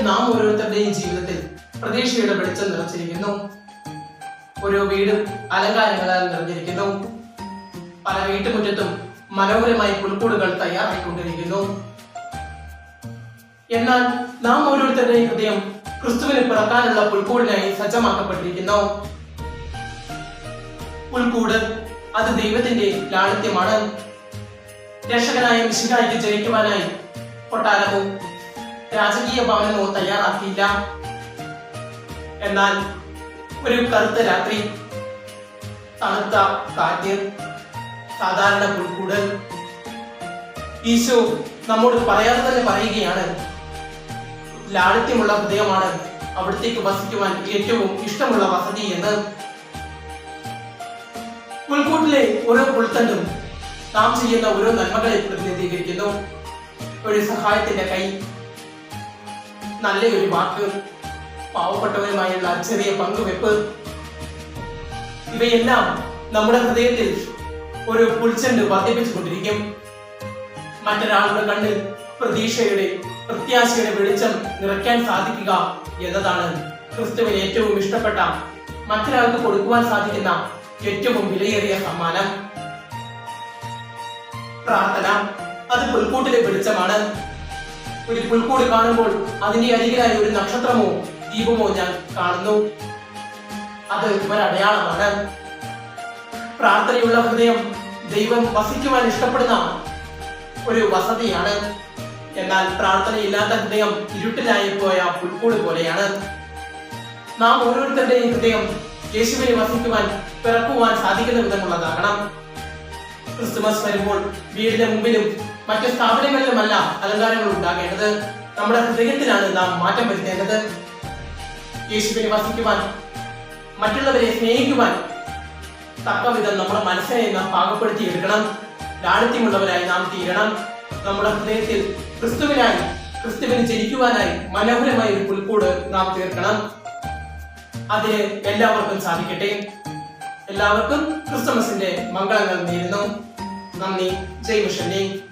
നാം ഓരോരുത്തരുടെയും ജീവിതത്തിൽ പ്രതീക്ഷയുടെ വെളിച്ചം നിറച്ചിരിക്കുന്നു. ഓരോ വീടും അലങ്കാരങ്ങളാൽ നിറഞ്ഞിരിക്കുന്നു. പല വീട്ടുമുറ്റത്തും മനോഹരമായി പുൽക്കൂടുകൾ തയ്യാറായിക്കൊണ്ടിരിക്കുന്നു. എന്നാൽ നാം ഓരോരുത്തരുടെയും ഹൃദയം ക്രിസ്തുവിന് പിറക്കാനുള്ള പുൽക്കൂടിനായി സജ്ജമാക്കപ്പെട്ടിരിക്കുന്നു. പുൽക്കൂട് അത് ദൈവത്തിന്റെ ലാളിത്യമാണ്. രക്ഷകനായ മിശിഹായ്ക്ക് ജനിക്കുവാനായി കൊട്ടാരമോ രാജകീയ ഭവനമോ തയ്യാറാക്കിയില്ല. എന്നാൽ ഒരു കറുത്ത രാത്രി, തണുത്ത കാറ്റ്, സാധാരണ പുൽക്കൂട്. ഈശോ നമ്മോട് പറയാതെ തന്നെ പറയുകയാണ്, ലാളിത്യമുള്ള ഹൃദയമാണ് അവിടത്തേക്ക് വസിക്കുവാൻ ഏറ്റവും ഇഷ്ടമുള്ള വസതി എന്ന്. പുൽക്കൂട്ടിലെ ഓരോ പുൽത്തണ്ടും നാം ചെയ്യുന്ന ഓരോ നന്മകളെ പ്രതിനിധീകരിക്കുന്നു. ഒരു സഹായത്തിന്റെ കൈ, നല്ലൊരു വാക്ക്, പാവപ്പെട്ടവരുമായുള്ള ചെറിയ പങ്കുവെപ്പ്, ഇവയെല്ലാം നമ്മുടെ ഹൃദയത്തിൽ ഒരു പുൽച്ചെണ്ട് വർദ്ധിപ്പിച്ചുകൊണ്ടിരിക്കും. മറ്റൊരാളുടെ കണ്ണിൽ പ്രതീക്ഷയുടെ, പ്രത്യാശയുടെ വെളിച്ചം നിറയ്ക്കാൻ സാധിക്കുക എന്നതാണ് ക്രിസ്തുവിന് ഏറ്റവും ഇഷ്ടപ്പെട്ട, മറ്റൊരാൾക്ക് കൊടുക്കുവാൻ സാധിക്കുന്ന ഏറ്റവും വിലയേറിയ സമ്മാനം. പ്രാർത്ഥന അത് പുൽക്കൂട്ടിലെ വെളിച്ചമാണ്. ഒരു പുൽക്കൂട് കാണുമ്പോൾ അതിന്റെ അരികിലായി ഒരു നക്ഷത്രമോ ദീപമോ ഞാൻ കാണുന്നു. അത് ഒരു അടയാളമാണ്. പ്രാർത്ഥനയുള്ള ഹൃദയം ദൈവം വസിക്കുവാൻ ഇഷ്ടപ്പെടുന്ന ഒരു വസതിയാണ്. എന്നാൽ പ്രാർത്ഥനയില്ലാത്ത ഹൃദയം ഇരുട്ടിലായി പോയ പുൽക്കൂട് പോലെയാണ്. നാം ഓരോരുത്തരുടെയും ഹൃദയം യേശുവിനെ വസിക്കുവാൻ, പിറക്കുവാൻ സാധിക്കുന്ന വിധമുള്ളതാകണം. ക്രിസ്തുമസ് വരുമ്പോൾ വീടിന്റെ മുമ്പിലും മറ്റു സ്ഥാപനങ്ങളിലുമല്ല അലങ്കാരങ്ങൾ ഉണ്ടാകേണ്ടത്. നമ്മുടെ ഹൃദയത്തിലാണ് നാം മാറ്റം വരുത്തേണ്ടത്. യേശുവിനെ വസിക്കുവാൻ, മറ്റുള്ളവരെ സ്നേഹിക്കുവാൻ തക്കവിധം നമ്മുടെ മനസ്സിനെ നാം പാകപ്പെടുത്തിയെടുക്കണം. ലാളിത്യമുള്ളവരായി നാം തീരണം. നമ്മുടെ ഹൃദയത്തിൽ ക്രിസ്തുവിനായി, ക്രിസ്തുവിന് ജനിക്കുവാനായി മനോഹരമായ ഒരു പുൽക്കൂട് നാം തീർക്കണം. അതിന് എല്ലാവർക്കും സാധിക്കട്ടെ. എല്ലാവർക്കും ക്രിസ്തുമസിന്റെ മംഗളങ്ങൾ നേരുന്നു. നന്ദി. ജയ് മിഷന്റെ.